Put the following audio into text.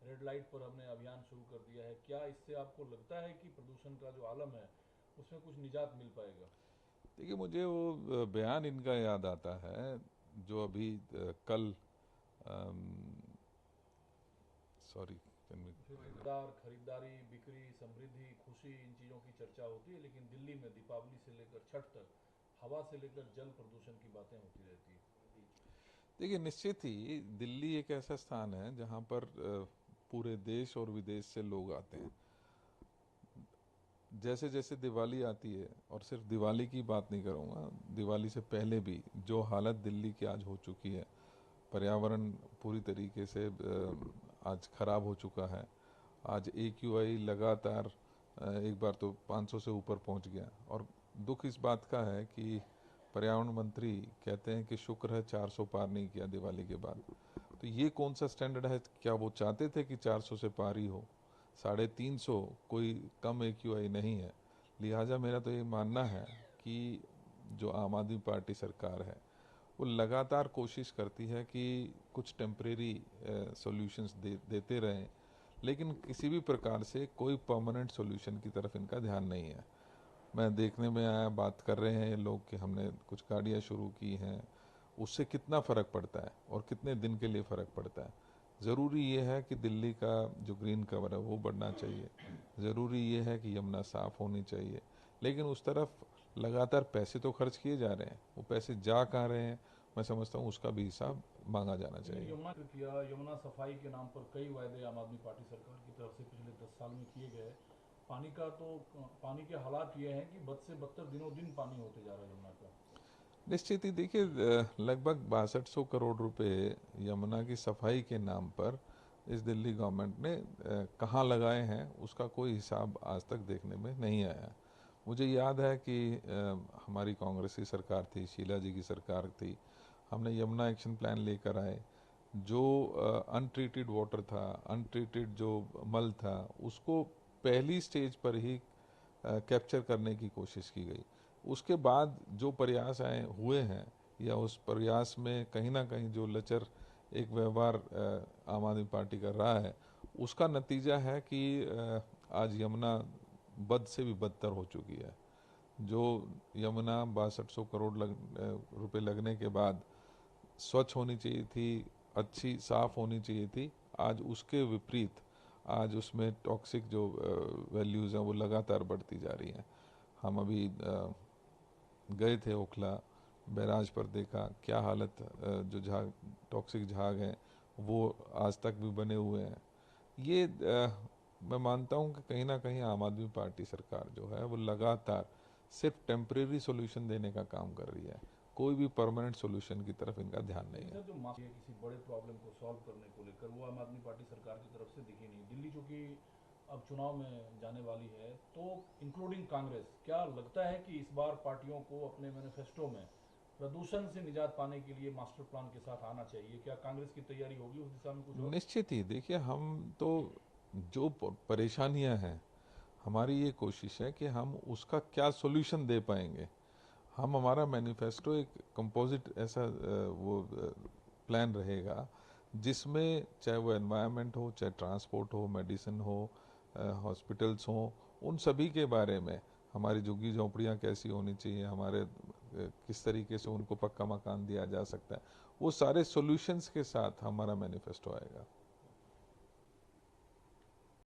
Red light पर हमने अभियान शुरू कर दिया है। क्या इससे आपको लगता है कि प्रदूषण का जो आलम है उसमें कुछ निजात मिल पाएगा? देखिए, मुझे वो बयान इनका याद आता है जो अभी कल, सॉरी, खरीदार, खरीदारी, बिक्री, समृद्धि, खुशी, इन चीज़ों की चर्चा होती है, लेकिन दिल्ली में दीपावली से लेकर छठ तक हवा से लेकर जल प्रदूषण की बातें होती रहती है। देखिए, निश्चित ही दिल्ली एक ऐसा स्थान है जहां पर पूरे देश और विदेश से लोग आते हैं। जैसे जैसे दिवाली आती है, और सिर्फ दिवाली की बात नहीं करूंगा, दिवाली से पहले भी जो हालत दिल्ली की आज हो चुकी है, पर्यावरण पूरी तरीके से आज खराब हो चुका है। आज AQI लगातार एक बार तो 500 से ऊपर पहुंच गया। और दुख इस बात का है कि पर्यावरण मंत्री कहते हैं कि शुक्र है 400 पार नहीं किया दिवाली के बाद। तो ये कौन सा स्टैंडर्ड है? क्या वो चाहते थे कि 400 से पार ही हो? 350 कोई कम AQI नहीं है। लिहाजा मेरा तो ये मानना है कि जो आम आदमी पार्टी सरकार है वो लगातार कोशिश करती है कि कुछ टेम्परेरी सॉल्यूशंस देते रहें, लेकिन किसी भी प्रकार से कोई परमानेंट सॉल्यूशन की तरफ इनका ध्यान नहीं है। मैं देखने में आया, बात कर रहे हैं ये लोग कि हमने कुछ गाड़ियाँ शुरू की हैं, उससे कितना फ़र्क पड़ता है और कितने दिन के लिए फ़र्क पड़ता है। ज़रूरी ये है कि दिल्ली का जो ग्रीन कवर है वो बढ़ना चाहिए, ज़रूरी ये है कि यमुना साफ़ होनी चाहिए, लेकिन उस तरफ लगातार पैसे तो खर्च किए जा रहे हैं, वो पैसे जा कहाँ रहे हैं, मैं समझता हूँ उसका भी हिसाब मांगा जाना लेकिन चाहिए। यमुना किया, यमुना सफाई के नाम पर कई वायदे आम आदमी पार्टी सरकार की तरफ से पिछले 10 साल में किए गए। पानी का तो पानी के हालात ये हैं कि बद से बदतर दिनों दिन पानी होते जा रहा है यमुना का। निश्चित ही देखिए, लगभग 6200 करोड़ रुपए यमुना की सफाई के नाम पर इस दिल्ली गवर्नमेंट ने कहाँ लगाए हैं उसका कोई हिसाब आज तक देखने में नहीं आया। मुझे याद है कि हमारी कांग्रेस की सरकार थी, शीला जी की सरकार थी, हमने यमुना एक्शन प्लान लेकर आए। जो अनट्रीटेड वाटर था, अनट्रीटेड जो मल था, उसको पहली स्टेज पर ही कैप्चर करने की कोशिश की गई। उसके बाद जो प्रयास आए हुए हैं, या उस प्रयास में कहीं ना कहीं जो लचर एक व्यवहार आम आदमी पार्टी कर रहा है, उसका नतीजा है कि आज यमुना बद से भी बदतर हो चुकी है। जो यमुना 6200 करोड़ रुपए लगने के बाद स्वच्छ होनी चाहिए थी, अच्छी साफ होनी चाहिए थी, आज उसके विपरीत आज उसमें टॉक्सिक जो वैल्यूज़ हैं वो लगातार बढ़ती जा रही हैं। हम अभी गए थे ओखला बैराज पर, देखा क्या हालत, जो झाग, टॉक्सिक झाग हैं वो आज तक भी बने हुए हैं। ये मैं मानता हूँ कि कहीं ना कहीं आम आदमी पार्टी सरकार जो है वो लगातार सिर्फ टेम्परेरी सॉल्यूशन देने का काम कर रही है, कोई भी परमानेंट सॉल्यूशन की तरफ इनका ध्यान नहीं लेकिन है। सर, जो माफी है किसी बड़े प्रॉब्लम को सॉल्व करने को लेकर, वो आम आदमी पार्टी सरकार की तरफ से दिखी नहीं। दिल्ली चूंकि अब चुनाव में जाने वाली है, तो इंक्लूडिंग कांग्रेस, क्या लगता है कि इस बार पार्टियों को अपने मैनिफेस्टो में प्रदूषण से निजात पाने के लिए मास्टर प्लान के साथ आना चाहिए? क्या कांग्रेस की तैयारी होगी उस दिशा में कुछ और? निश्चित ही देखिए, हम तो जो परेशानियां हैं, हमारी ये कोशिश है कि हम उसका क्या सॉल्यूशन दे पाएंगे। हम हमारा मैनिफेस्टो एक कंपोजिट ऐसा वो प्लान रहेगा जिसमें चाहे वो एनवायरनमेंट हो, चाहे ट्रांसपोर्ट हो, मेडिसिन हो, हॉस्पिटल्स हो, उन सभी के बारे में, हमारी झुग्गी झोंपड़ियाँ कैसी होनी चाहिए, हमारे किस तरीके से उनको पक्का मकान दिया जा सकता है, वो सारे सॉल्यूशंस के साथ हमारा मैनिफेस्टो आएगा।